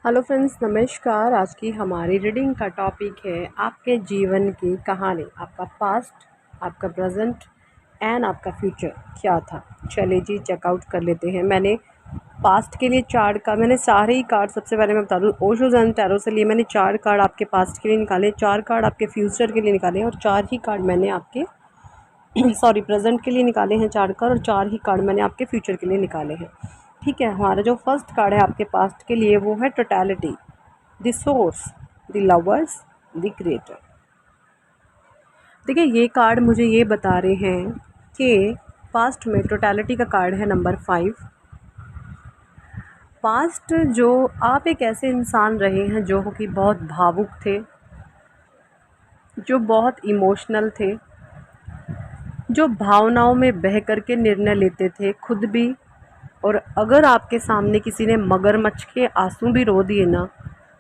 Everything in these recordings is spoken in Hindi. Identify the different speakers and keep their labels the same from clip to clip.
Speaker 1: हेलो फ्रेंड्स, नमस्कार। आज की हमारी रीडिंग का टॉपिक है आपके जीवन की कहानी। आपका पास्ट, आपका प्रेजेंट एंड आपका फ्यूचर क्या था। चलिए जी, चेकआउट कर लेते हैं। मैंने पास्ट के लिए मैंने सारे ही कार्ड, सबसे पहले मैं बता दूँ, ओशो एंड टैरो से लिए मैंने 4 कार्ड आपके पास्ट के लिए निकाले, 4 कार्ड आपके फ्यूचर के लिए निकाले और 4 ही कार्ड मैंने आपके सॉरी प्रेजेंट के लिए निकाले हैं 4 कार्ड, और 4 ही कार्ड मैंने आपके फ्यूचर के लिए निकाले हैं। ठीक है। हमारा जो फर्स्ट कार्ड है आपके पास्ट के लिए वो है totality, the source, the lovers, the creator. देखिए, ये कार्ड मुझे ये बता रहे हैं कि पास्ट में टोटलिटी का कार्ड है नंबर 5। पास्ट जो आप एक ऐसे इंसान रहे हैं जो कि बहुत भावुक थे, जो बहुत इमोशनल थे, जो भावनाओं में बह करके निर्णय लेते थे खुद भी। और अगर आपके सामने किसी ने मगरमच्छ के आंसू भी रो दिए ना,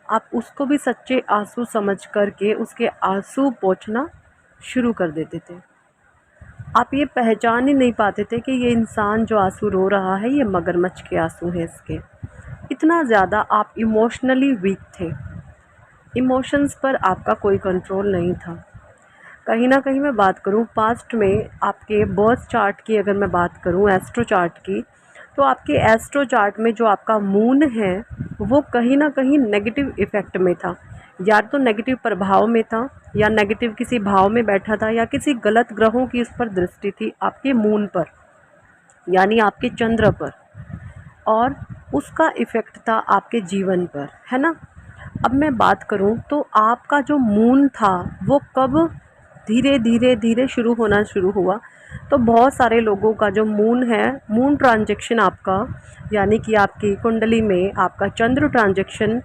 Speaker 1: आप उसको भी सच्चे आंसू समझ करके उसके आंसू पोंछना शुरू कर देते थे। आप ये पहचान ही नहीं पाते थे कि ये इंसान जो आंसू रो रहा है ये मगरमच्छ के आंसू हैं इसके। इतना ज़्यादा आप इमोशनली वीक थे। इमोशंस पर आपका कोई कंट्रोल नहीं था। कहीं ना कहीं मैं बात करूं पास्ट में आपके बर्थ चार्ट की, अगर मैं बात करूं एस्ट्रो चार्ट की, तो आपके एस्ट्रो चार्ट में जो आपका मून है वो कहीं ना कहीं नेगेटिव इफ़ेक्ट में था। या तो नेगेटिव प्रभाव में था, या नेगेटिव किसी भाव में बैठा था, या किसी गलत ग्रहों की उस पर दृष्टि थी आपके मून पर, यानी आपके चंद्र पर, और उसका इफ़ेक्ट था आपके जीवन पर, है ना। अब मैं बात करूं तो आपका जो मून था वो कब धीरे धीरे धीरे शुरू हुआ, तो बहुत सारे लोगों का जो मून है, मून ट्रांजैक्शन आपका, यानी कि आपकी कुंडली में आपका चंद्र ट्रांजैक्शन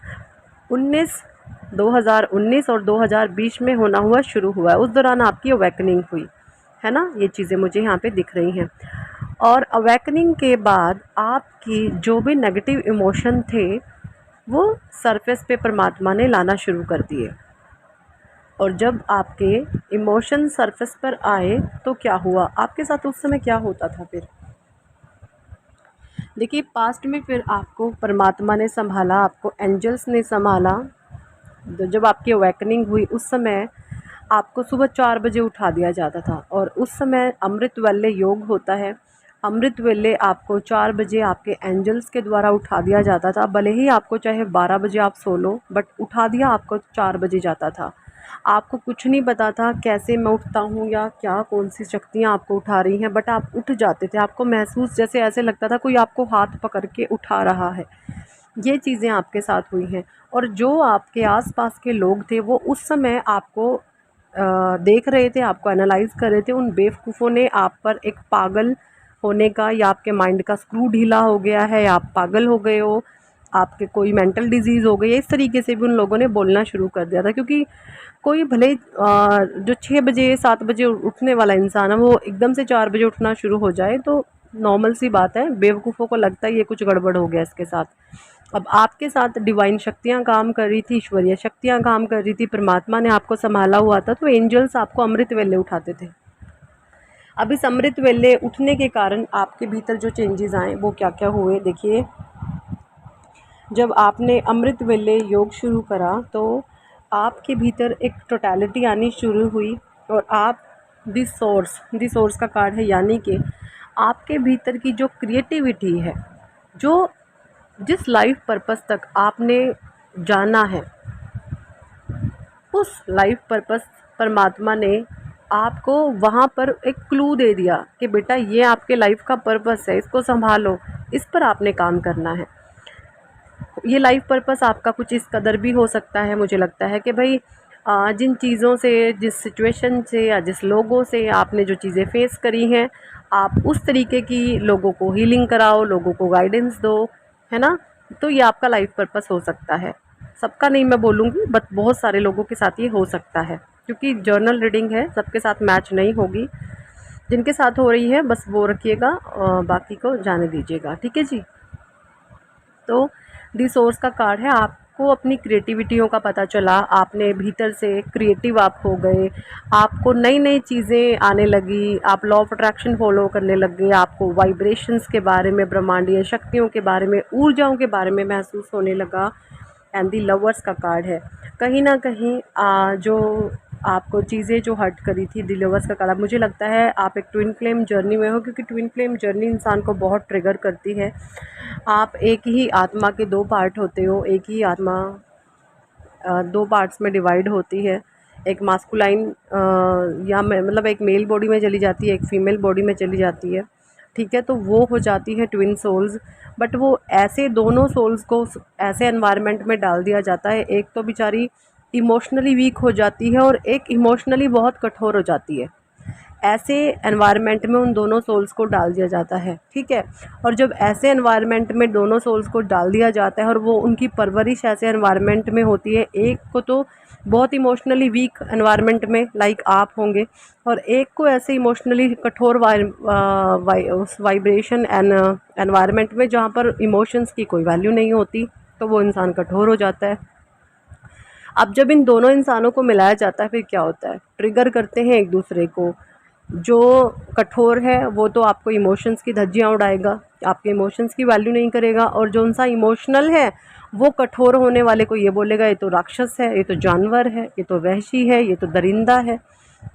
Speaker 1: 2019 और 2020 में होना हुआ शुरू हुआ है। उस दौरान आपकी अवेकनिंग हुई है ना, ये चीज़ें मुझे यहाँ पे दिख रही हैं। और अवेकनिंग के बाद आपकी जो भी नेगेटिव इमोशन थे वो सरफेस पे परमात्मा ने लाना शुरू कर दिए। और जब आपके इमोशन सरफेस पर आए तो क्या हुआ आपके साथ, उस समय क्या होता था फिर। देखिए, पास्ट में फिर आपको परमात्मा ने संभाला, आपको एंजल्स ने संभाला। तो जब आपकी अवेकनिंग हुई उस समय आपको सुबह 4 बजे उठा दिया जाता था, और उस समय अमृत वेले योग होता है। अमृत वेले आपको 4 बजे आपके एंजल्स के द्वारा उठा दिया जाता था। भले ही आपको चाहे 12 बजे आप सो लो, बट उठा दिया आपको 4 बजे जाता था। आपको कुछ नहीं पता था कैसे मैं उठता हूँ या क्या कौन सी शक्तियाँ आपको उठा रही हैं, बट आप उठ जाते थे। आपको महसूस जैसे ऐसे लगता था कोई आपको हाथ पकड़ के उठा रहा है। ये चीज़ें आपके साथ हुई हैं। और जो आपके आसपास के लोग थे वो उस समय आपको देख रहे थे, आपको एनालाइज कर रहे थे। उन बेवकूफ़ों ने आप पर एक पागल होने का, या आपके माइंड का स्क्रू ढीला हो गया है, या आप पागल हो गए हो, आपके कोई मेंटल डिजीज़ हो गई है, इस तरीके से भी उन लोगों ने बोलना शुरू कर दिया था। क्योंकि कोई भले जो 6 बजे 7 बजे उठने वाला इंसान है वो एकदम से 4 बजे उठना शुरू हो जाए तो नॉर्मल सी बात है। बेवकूफ़ों को लगता है ये कुछ गड़बड़ हो गया इसके साथ। अब आपके साथ डिवाइन शक्तियाँ काम कर रही थी, ईश्वरीय शक्तियाँ काम कर रही थी, परमात्मा ने आपको संभाला हुआ था, तो एंजल्स आपको अमृत वेले उठाते थे। अब इस अमृत वेले उठने के कारण आपके भीतर जो चेंजेस आए वो क्या क्या हुए, देखिए। जब आपने अमृत वेले योग शुरू करा तो आपके भीतर एक टोटलिटी आनी शुरू हुई, और आप द सोर्स का कार्ड है, यानी कि आपके भीतर की जो क्रिएटिविटी है, जो जिस लाइफ पर्पस तक आपने जाना है, उस लाइफ पर्पस परमात्मा ने आपको वहाँ पर एक क्लू दे दिया कि बेटा ये आपके लाइफ का पर्पस है, इसको संभालो, इस पर आपने काम करना है। ये लाइफ पर्पस आपका कुछ इस कदर भी हो सकता है, मुझे लगता है कि भाई जिन चीज़ों से, जिस सिचुएशन से या जिस लोगों से आपने जो चीज़ें फेस करी हैं, आप उस तरीके की लोगों को हीलिंग कराओ, लोगों को गाइडेंस दो, है ना। तो ये आपका लाइफ पर्पस हो सकता है। सबका नहीं मैं बोलूँगी, बट बहुत सारे लोगों के साथ ये हो सकता है, क्योंकि जर्नल रीडिंग है, सबके साथ मैच नहीं होगी। जिनके साथ हो रही है बस वो रखिएगा, बाकी को जाने दीजिएगा, ठीक है जी। तो दी सोर्स का कार्ड है, आपको अपनी क्रिएटिविटियों का पता चला, आपने भीतर से क्रिएटिव आप हो गए, आपको नई नई चीज़ें आने लगी, आप लॉ ऑफ अट्रैक्शन फॉलो करने लग गए, आपको वाइब्रेशंस के बारे में, ब्रह्मांडीय शक्तियों के बारे में, ऊर्जाओं के बारे में महसूस होने लगा। एंड दी लवर्स का कार्ड है। कहीं ना कहीं जो आपको चीज़ें जो हर्ट करी थी, दी लवर्स का कार्ड, मुझे लगता है आप एक ट्विन फ्लेम जर्नी में हो, क्योंकि ट्विन फ्लेम जर्नी इंसान को बहुत ट्रिगर करती है। आप एक ही आत्मा के दो पार्ट होते हो, एक ही आत्मा दो पार्ट्स में डिवाइड होती है। एक मास्कुलाइन या मतलब एक मेल बॉडी में चली जाती है, एक फीमेल बॉडी में चली जाती है, ठीक है। तो वो हो जाती है ट्विन सोल्स। बट वो ऐसे दोनों सोल्स को ऐसे एनवायरनमेंट में डाल दिया जाता है, एक तो बेचारी इमोशनली वीक हो जाती है और एक इमोशनली बहुत कठोर हो जाती है। ऐसे एनवायरनमेंट में उन दोनों सोल्स को डाल दिया जाता है, ठीक है। और जब ऐसे एनवायरनमेंट में दोनों सोल्स को डाल दिया जाता है और वो उनकी परवरिश ऐसे एनवायरनमेंट में होती है, एक को तो बहुत इमोशनली वीक एनवायरनमेंट में लाइक आप होंगे, और एक को ऐसे इमोशनली कठोर उस वाइब्रेशन एंड एनवायरनमेंट में जहाँ पर इमोशंस की कोई वैल्यू नहीं होती, तो वो इंसान कठोर हो जाता है। अब जब इन दोनों इंसानों को मिलाया जाता है, फिर क्या होता है, ट्रिगर करते हैं एक दूसरे को। जो कठोर है वो तो आपको इमोशंस की धज्जियाँ उड़ाएगा, आपके इमोशंस की वैल्यू नहीं करेगा, और जो इंसान इमोशनल है वो कठोर होने वाले को ये बोलेगा ये तो राक्षस है, ये तो जानवर है, ये तो वहशी है, ये तो दरिंदा है।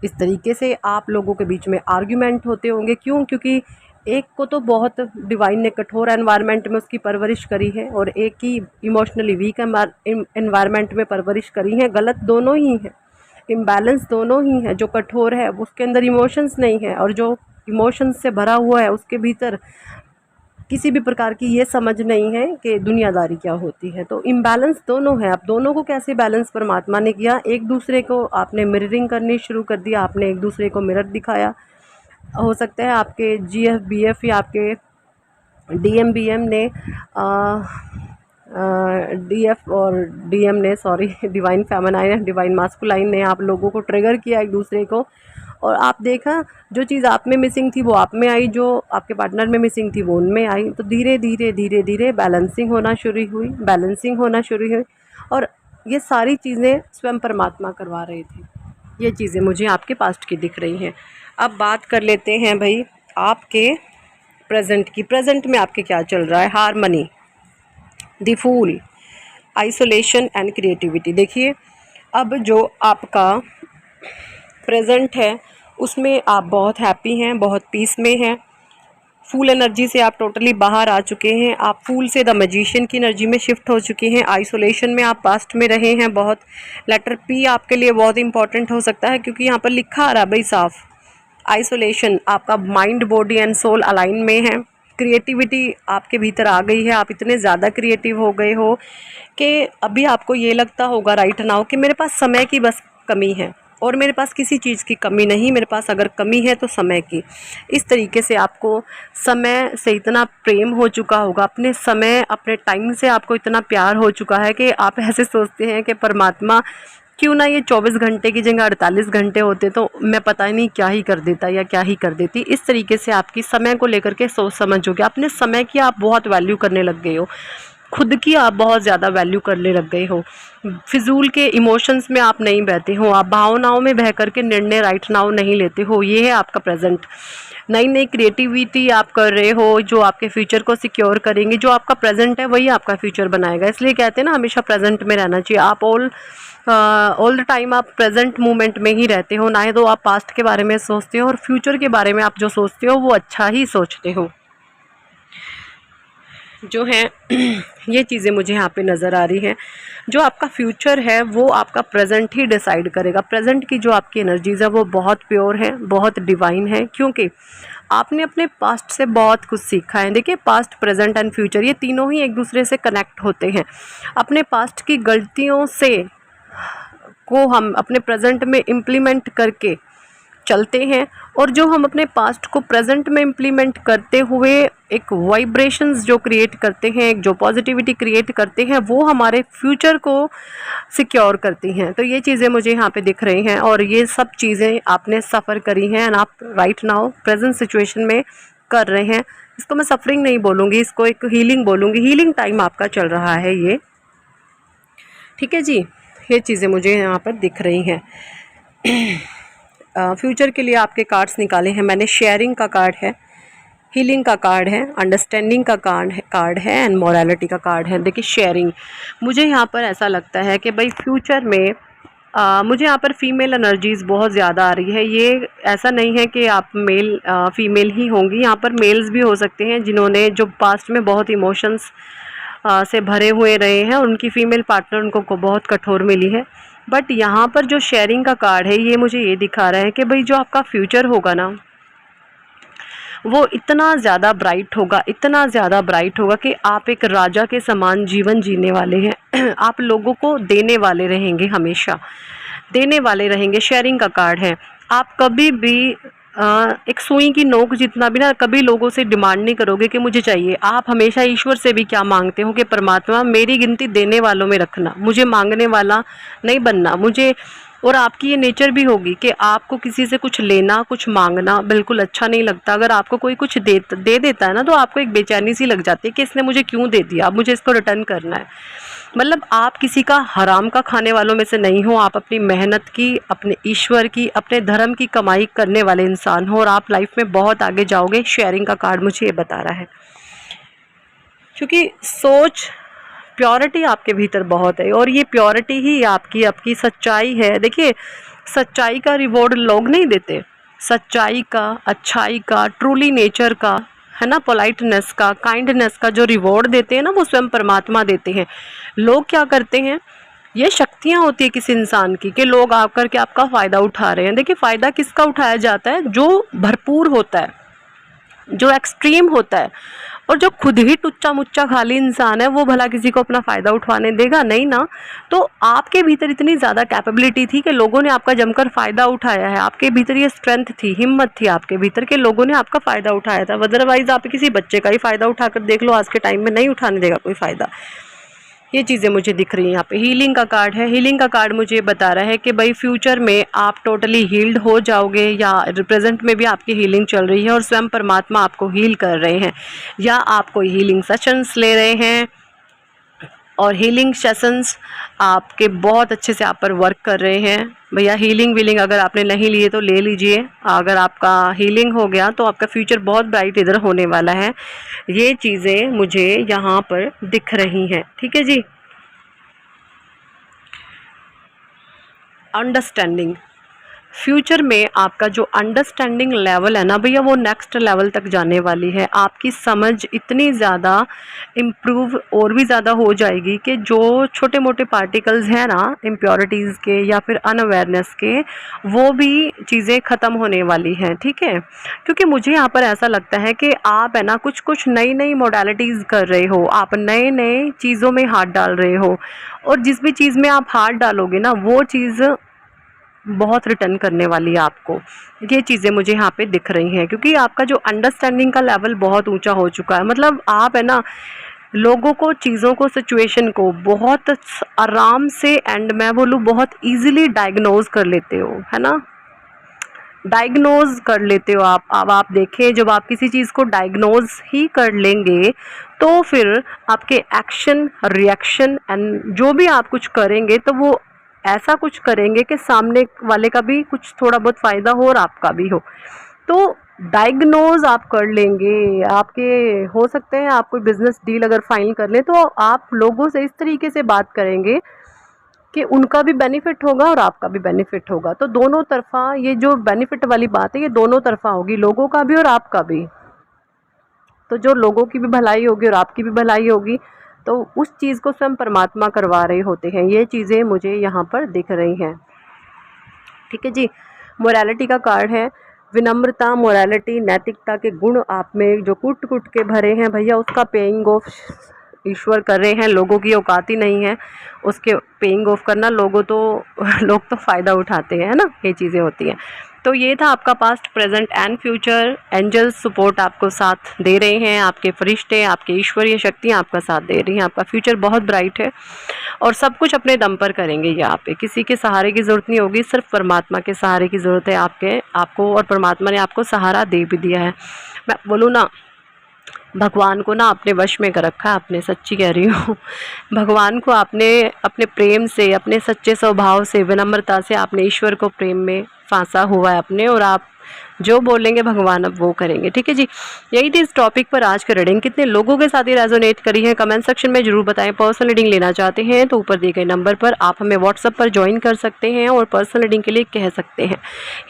Speaker 1: इस तरीके से आप लोगों के बीच में आर्ग्यूमेंट होते होंगे। क्यों? क्योंकि एक को तो बहुत डिवाइन ने कठोर एनवायरनमेंट में उसकी परवरिश करी है, और एक की इमोशनली वीक एनवायरनमेंट में परवरिश करी है। गलत दोनों ही है, इम्बैलेंस दोनों ही है। जो कठोर है उसके अंदर इमोशंस नहीं है, और जो इमोशंस से भरा हुआ है उसके भीतर किसी भी प्रकार की ये समझ नहीं है कि दुनियादारी क्या होती है। तो इम्बैलेंस दोनों है। अब दोनों को कैसे बैलेंस परमात्मा ने किया, एक दूसरे को आपने मिररिंग करनी शुरू कर दिया, आपने एक दूसरे को मिरर दिखाया। हो सकता है आपके GF BF या आपके DM BM ने DF और DM ने, sorry, divine feminine divine masculine ने आप लोगों को ट्रिगर किया एक दूसरे को, और आप देखा जो चीज़ आप में मिसिंग थी वो आप में आई, जो आपके पार्टनर में मिसिंग थी वो उनमें आई। तो धीरे धीरे धीरे धीरे बैलेंसिंग होना शुरू हुई, और ये सारी चीज़ें स्वयं परमात्मा करवा रहे थे। ये चीज़ें मुझे आपके पास्ट की दिख रही हैं। अब बात कर लेते हैं भाई आपके प्रेजेंट की। प्रेजेंट में आपके क्या चल रहा है? Harmony, the fool, isolation and creativity. देखिए, अब जो आपका प्रेजेंट है उसमें आप बहुत हैप्पी हैं, बहुत पीस में हैं। फूल एनर्जी से आप टोटली बाहर आ चुके हैं। आप फूल से द मैजिशियन की एनर्जी में शिफ्ट हो चुके हैं। आइसोलेशन में आप पास्ट में रहे हैं बहुत। लेटर P आपके लिए बहुत इंपॉर्टेंट हो सकता है, क्योंकि यहाँ पर लिखा आ रहा है भाई साफ, आइसोलेशन। आपका mind, body and soul align में है। क्रिएटिविटी आपके भीतर आ गई है। आप इतने ज़्यादा क्रिएटिव हो गए हो कि अभी आपको ये लगता होगा राइट नाउ कि मेरे पास समय की बस कमी है, और मेरे पास किसी चीज़ की कमी नहीं, मेरे पास अगर कमी है तो समय की। इस तरीके से आपको समय से इतना प्रेम हो चुका होगा, अपने समय, अपने टाइम से आपको इतना प्यार हो चुका है कि आप ऐसे सोचते हैं कि परमात्मा क्यों ना ये 24 घंटे की जगह 48 घंटे होते तो मैं पता ही नहीं क्या ही कर देता या क्या ही कर देती। इस तरीके से आपकी समय को लेकर के सोच समझ हो गया। अपने समय की आप बहुत वैल्यू करने लग गए हो, खुद की आप बहुत ज़्यादा वैल्यू करने लग गए हो। फिजूल के इमोशंस में आप नहीं बहते हो, आप भावनाओं में बह करके निर्णय राइट नाउ नहीं लेते हो। ये है आपका प्रेजेंट। नई नई क्रिएटिविटी आप कर रहे हो जो आपके फ्यूचर को सिक्योर करेंगे। जो आपका प्रेजेंट है वही आपका फ्यूचर बनाएगा। इसलिए कहते हैं ना, हमेशा प्रेजेंट में रहना चाहिए। आप ऑल द टाइम आप प्रेजेंट मोमेंट में ही रहते हो, ना ही तो आप पास्ट के बारे में सोचते हो, और फ्यूचर के बारे में आप जो सोचते हो वो अच्छा ही सोचते हो। जो है ये चीज़ें मुझे यहाँ पे नज़र आ रही हैं। जो आपका फ्यूचर है वो आपका प्रेजेंट ही डिसाइड करेगा। प्रेजेंट की जो आपकी एनर्जीज़ है वो बहुत प्योर है, बहुत डिवाइन है, क्योंकि आपने अपने पास्ट से बहुत कुछ सीखा है। देखिए, पास्ट, प्रेजेंट एंड फ्यूचर ये तीनों ही एक दूसरे से कनेक्ट होते हैं। अपने पास्ट की गलतियों से को हम अपने प्रेजेंट में इम्प्लीमेंट करके चलते हैं, और जो हम अपने पास्ट को प्रेजेंट में इम्प्लीमेंट करते हुए एक वाइब्रेशंस जो क्रिएट करते हैं, एक जो पॉजिटिविटी क्रिएट करते हैं, वो हमारे फ्यूचर को सिक्योर करती हैं। तो ये चीज़ें मुझे यहाँ पे दिख रही हैं, और ये सब चीज़ें आपने सफ़र करी हैं, एंड आप राइट नाउ प्रेजेंट सिचुएशन में कर रहे हैं। इसको मैं सफरिंग नहीं बोलूँगी, इसको एक हीलिंग बोलूँगी। हीलिंग टाइम आपका चल रहा है ये, ठीक है जी। ये चीज़ें मुझे यहाँ पर दिख रही हैं। फ्यूचर के लिए आपके कार्ड्स निकाले हैं मैंने। शेयरिंग का कार्ड है, हीलिंग का कार्ड है, अंडरस्टैंडिंग का कार्ड है एंड मोरालिटी का कार्ड है। देखिए शेयरिंग, मुझे यहाँ पर ऐसा लगता है कि भाई फ्यूचर में मुझे यहाँ पर फीमेल एनर्जीज़ बहुत ज़्यादा आ रही है। ये ऐसा नहीं है कि आप मेल फीमेल ही होंगी, यहाँ पर मेल्स भी हो सकते हैं जिन्होंने जो पास्ट में बहुत इमोशंस से भरे हुए रहे हैं, उनकी फ़ीमेल पार्टनर उनको को बहुत कठोर मिली है। बट यहाँ पर जो शेयरिंग का कार्ड है ये मुझे ये दिखा रहा है कि भाई जो आपका फ्यूचर होगा ना वो इतना ज़्यादा ब्राइट होगा, इतना ज़्यादा ब्राइट होगा कि आप एक राजा के समान जीवन जीने वाले हैं। आप लोगों को देने वाले रहेंगे, हमेशा देने वाले रहेंगे। शेयरिंग का कार्ड है। आप कभी भी एक सुई की नोक जितना भी ना कभी लोगों से डिमांड नहीं करोगे कि मुझे चाहिए। आप हमेशा ईश्वर से भी क्या मांगते हो कि परमात्मा मेरी गिनती देने वालों में रखना, मुझे मांगने वाला नहीं बनना मुझे। और आपकी ये नेचर भी होगी कि आपको किसी से कुछ लेना, कुछ मांगना बिल्कुल अच्छा नहीं लगता। अगर आपको कोई कुछ दे देता है ना तो आपको एक बेचैनी सी लग जाती है कि इसने मुझे क्यों दे दिया, अब मुझे इसको रिटर्न करना है। मतलब आप किसी का हराम का खाने वालों में से नहीं हो, आप अपनी मेहनत की, अपने ईश्वर की, अपने धर्म की कमाई करने वाले इंसान हो और आप लाइफ में बहुत आगे जाओगे। शेयरिंग का कार्ड मुझे ये बता रहा है, क्योंकि सोच प्योरिटी आपके भीतर बहुत है और ये प्योरिटी ही आपकी सच्चाई है। देखिए सच्चाई का रिवॉर्ड लोग नहीं देते, सच्चाई का, अच्छाई का, ट्रूली नेचर का, है ना, पोलाइटनेस का, काइंडनेस का जो रिवॉर्ड देते हैं ना वो स्वयं परमात्मा देते हैं। लोग क्या करते हैं, ये शक्तियाँ होती है किसी इंसान की कि लोग आकर के आपका फ़ायदा उठा रहे हैं। देखिए फ़ायदा किसका उठाया जाता है, जो भरपूर होता है, जो एक्सट्रीम होता है। और जो खुद ही टुच्चा मुच्चा खाली इंसान है वो भला किसी को अपना फ़ायदा उठवाने देगा, नहीं ना। तो आपके भीतर इतनी ज़्यादा कैपेबिलिटी थी कि लोगों ने आपका जमकर फ़ायदा उठाया है। आपके भीतर ये स्ट्रेंथ थी, हिम्मत थी आपके भीतर के लोगों ने आपका फ़ायदा उठाया था। अदरवाइज़ आप किसी बच्चे का ही फ़ायदा उठाकर देख लो, आज के टाइम में नहीं उठाने देगा कोई फ़ायदा। ये चीज़ें मुझे दिख रही हैं यहाँ पे। हीलिंग का कार्ड है। हीलिंग का कार्ड मुझे बता रहा है कि भाई फ्यूचर में आप टोटली हील्ड हो जाओगे, या प्रेजेंट में भी आपकी हीलिंग चल रही है और स्वयं परमात्मा आपको हील कर रहे हैं, या आप कोई हीलिंग सेशंस ले रहे हैं और हीलिंग सेशंस आपके बहुत अच्छे से आप पर वर्क कर रहे हैं। भैया हीलिंग वीलिंग अगर आपने नहीं लिए तो ले लीजिए। अगर आपका हीलिंग हो गया तो आपका फ्यूचर बहुत ब्राइट इधर होने वाला है। ये चीज़ें मुझे यहाँ पर दिख रही हैं, ठीक है जी। अंडरस्टैंडिंग, फ्यूचर में आपका जो अंडरस्टैंडिंग लेवल है ना भैया वो नेक्स्ट लेवल तक जाने वाली है। आपकी समझ इतनी ज़्यादा इम्प्रूव और भी ज़्यादा हो जाएगी कि जो छोटे मोटे पार्टिकल्स हैं ना इम्प्योरिटीज़ के या फिर अनअवेयरनेस के, वो भी चीज़ें ख़त्म होने वाली हैं, ठीक है। क्योंकि मुझे यहाँ पर ऐसा लगता है कि आप है ना कुछ कुछ नई नई मॉडलिटीज़ कर रहे हो, आप नए नए चीज़ों में हाथ डाल रहे हो और जिस भी चीज़ में आप हाथ डालोगे ना वो चीज़ बहुत रिटर्न करने वाली है आपको। ये चीज़ें मुझे यहाँ पे दिख रही हैं क्योंकि आपका जो अंडरस्टैंडिंग का लेवल बहुत ऊंचा हो चुका है। मतलब आप है ना लोगों को, चीज़ों को, सिचुएशन को बहुत आराम से एंड मैं बोलूँ बहुत इजीली डायग्नोज कर लेते हो, है ना, डायग्नोज कर लेते हो आप। अब आप देखें जब आप किसी चीज़ को डायग्नोज ही कर लेंगे तो फिर आपके एक्शन, रिएक्शन एंड जो भी आप कुछ करेंगे तो वो ऐसा कुछ करेंगे कि सामने वाले का भी कुछ थोड़ा बहुत फ़ायदा हो और आपका भी हो। तो डायग्नोज आप कर लेंगे। आपके हो सकते हैं आप कोई बिजनेस डील अगर फाइनल कर लें तो आप लोगों से इस तरीके से बात करेंगे कि उनका भी बेनिफिट होगा और आपका भी बेनिफिट होगा। तो दोनों तरफा ये जो बेनिफिट वाली बात है ये दोनों तरफा होगी, लोगों का भी और आपका भी। तो जो लोगों की भी भलाई होगी और आपकी भी भलाई होगी, तो उस चीज़ को स्वयं परमात्मा करवा रहे होते हैं। ये चीज़ें मुझे यहाँ पर दिख रही हैं, ठीक है जी। मोरालिटी का कार्ड है। विनम्रता, मोरालिटी, नैतिकता के गुण आप में जो कुट कुट के भरे हैं भैया उसका पेइंग ऑफ ईश्वर कर रहे हैं। लोगों की औकात ही नहीं है उसके पेइंग ऑफ करना। लोग तो फ़ायदा उठाते हैं, है ना, ये चीज़ें होती हैं। तो ये था आपका past, present and future. Angels support आपको साथ दे रहे हैं, आपके फरिश्ते, आपके ईश्वरीय शक्तियाँ आपका साथ दे रही हैं। आपका फ्यूचर बहुत ब्राइट है और सब कुछ अपने दम पर करेंगे। यहाँ पे किसी के सहारे की ज़रूरत नहीं होगी, सिर्फ परमात्मा के सहारे की ज़रूरत है आपको और परमात्मा ने आपको सहारा दे भी दिया है। मैं बोलूँ ना, भगवान को ना अपने वश में कर रखा है आपने, सच्ची कह रही हूँ। भगवान को आपने अपने प्रेम से, अपने सच्चे स्वभाव से, विनम्रता से आपने ईश्वर को प्रेम में फांसा हुआ है अपने, और आप जो बोलेंगे भगवान अब वो करेंगे। ठीक है जी, यही थी इस टॉपिक पर आज की रीडिंग। कितने लोगों के साथ ये रेजोनेट करी है कमेंट सेक्शन में जरूर बताएं। पर्सनल रीडिंग लेना चाहते हैं तो ऊपर दिए गए नंबर पर आप हमें व्हाट्सएप पर ज्वाइन कर सकते हैं और पर्सनल रीडिंग के लिए कह सकते हैं।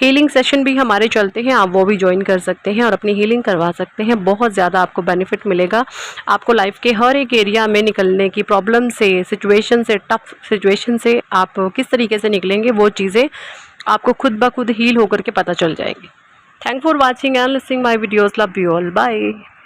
Speaker 1: हीलिंग सेशन भी हमारे चलते हैं, आप वो भी ज्वाइन कर सकते हैं और अपनी हीलिंग करवा सकते हैं। बहुत ज़्यादा आपको बेनिफिट मिलेगा। आपको लाइफ के हर एक एरिया में निकलने की, प्रॉब्लम से, सिचुएशन से, टफ सिचुएशन से आप किस तरीके से निकलेंगे वो चीज़ें आपको खुद ब खुद हील होकर के पता चल जाएंगी। Thanks for watching and listening my videos. Love you all. Bye.